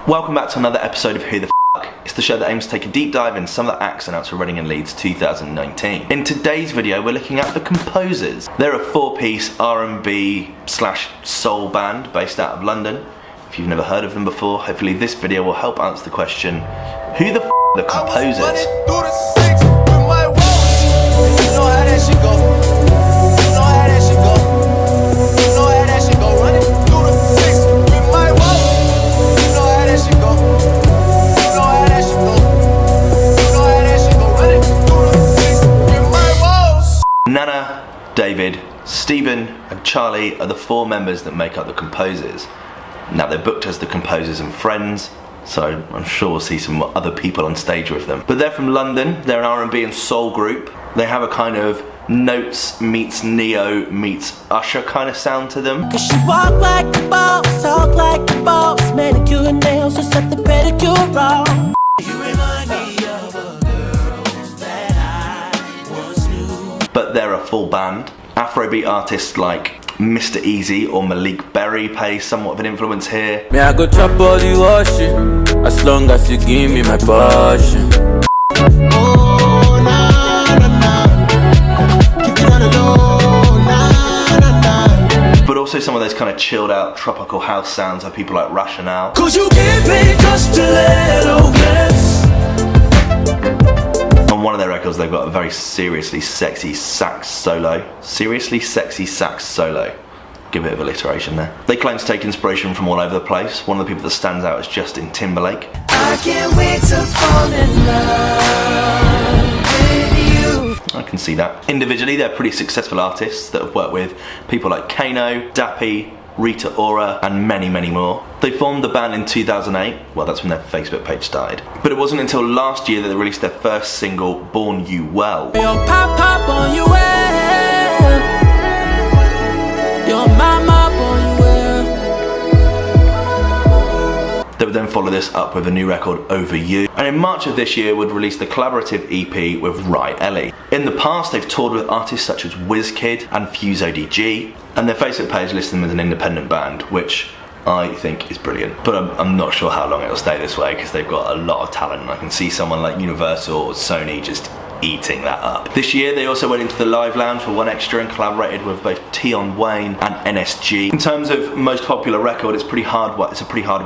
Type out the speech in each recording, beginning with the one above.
Welcome back to another episode of Who the F**k. It's the show that aims to take a deep dive in some of the acts announced for Reading and Leeds 2019. In today's video, we're looking at the Compozers. They're a four-piece R&B/soul band based out of London. If you've never heard of them before, hopefully this video will help answer the question, who the F**k are the Compozers? Nana, David, Stephen and Charlie are the four members that make up the Compozers. Now they're booked as the Composers and Friends, so I'm sure we'll see some other people on stage with them. But they're from London, they're an R&B and soul group. They have a kind of Notes meets Neo meets Usher kind of sound to them. Cause she walk like a boss, talk like a boss, manicure and nails, just set the pedicure wrong. You remind me of a girl that I once knew. But they're a full band. Afrobeat artists like Mr. Easy or Malik Berry play somewhat of an influence here. May I go chop all the washing, as long as you give me my passion. Oh, na, na, na. Keep it on the low, na, na, na. But also some of those kind of chilled out tropical house sounds of people like Rationale. Cause you give me just a little glimpse. On one of their records they've got a very seriously sexy sax solo. Seriously sexy sax solo. Give a bit of alliteration there. They claim to take inspiration from all over the place. One of the people that stands out is Justin Timberlake. I can't wait to fall in love with you. I can see that. Individually they're pretty successful artists that have worked with people like Kano, Dappy, Rita Ora and many, many more. They formed the band in 2008, well that's when their Facebook page started. But it wasn't until last year that they released their first single, Born You Well. Your pop pop on you well. Your mama on you well. They would then follow this up with a new record, Over You. And in March of this year would release the collaborative EP with R&L. In the past they've toured with artists such as WizKid and Fuse ODG, and their Facebook page lists them as an independent band, which I think is brilliant. But I'm not sure how long it'll stay this way because they've got a lot of talent. I can see someone like Universal or Sony just eating that up. This year they also went into the live lounge for one extra and collaborated with both Tion Wayne and NSG. In terms of most popular record, it's a pretty hard one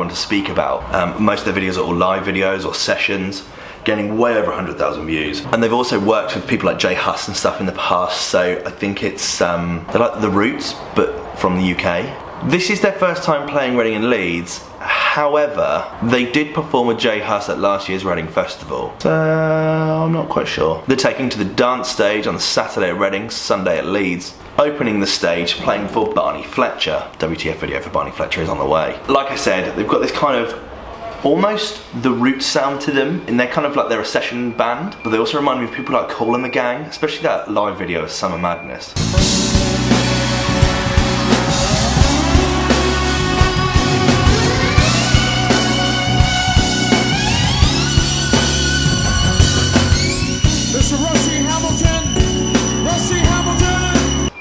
to speak about. Most of their videos are all live videos or sessions, getting way over 100,000 views. And they've also worked with people like Jay Huss and stuff in the past, so I think it's they're like The Roots but from the UK. This is their first time playing Reading and Leeds. However, they did perform with Jay Huss at last year's Reading Festival, so I'm not quite sure. They're taking to the dance stage on the Saturday at Reading, Sunday at Leeds, opening the stage playing for Barney Fletcher. WTF video for Barney Fletcher is on the way. Like I said, they've got this kind of almost The Roots sound to them, and they're kind of like they're a session band, but they also remind me of people like Kool and the Gang, especially that live video of Summer Madness.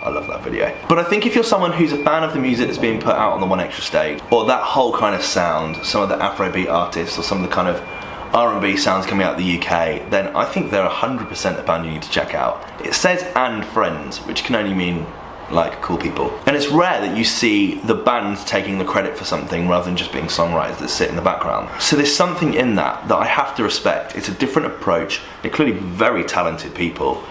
I love that video. But I think if you're someone who's a fan of the music that's being put out on the One Extra stage, or that whole kind of sound, some of the Afrobeat artists, or some of the kind of R&B sounds coming out of the UK, then I think they're 100% a band you need to check out. It says "and friends," which can only mean like cool people. And it's rare that you see the band taking the credit for something rather than just being songwriters that sit in the background. So there's something in that I have to respect. It's a different approach. They're clearly very talented people.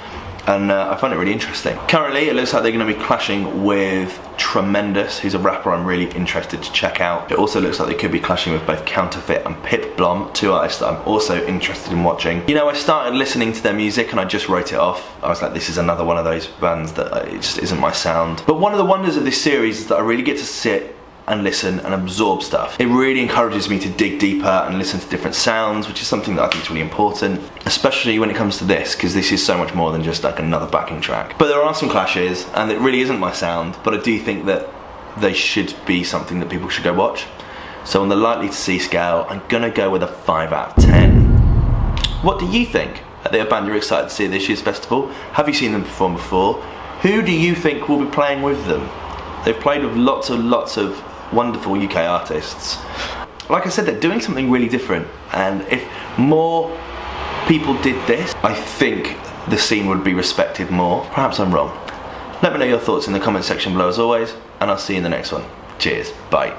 And I find it really interesting. Currently, it looks like they're going to be clashing with Tremendous, who's a rapper I'm really interested to check out. It also looks like they could be clashing with both Counterfeit and Pip Blom, two artists that I'm also interested in watching. You know, I started listening to their music and I just wrote it off. I was like, this is another one of those bands that it just isn't my sound. But one of the wonders of this series is that I really get to sit and listen and absorb stuff. It really encourages me to dig deeper and listen to different sounds, which is something that I think is really important, especially when it comes to this, because this is so much more than just like another backing track. But there are some clashes, and it really isn't my sound, but I do think that they should be something that people should go watch. So on the likely to see scale, I'm gonna go with a 5 out of 10. What do you think? Are they a band you're excited to see at this year's festival? Have you seen them perform before? Who do you think will be playing with them? They've played with lots of wonderful UK artists. like I said, they're doing something really different, and if more people did this, I think the scene would be respected more. Perhaps I'm wrong. Let me know your thoughts in the comment section below as always, and I'll see you in the next one. Cheers, bye.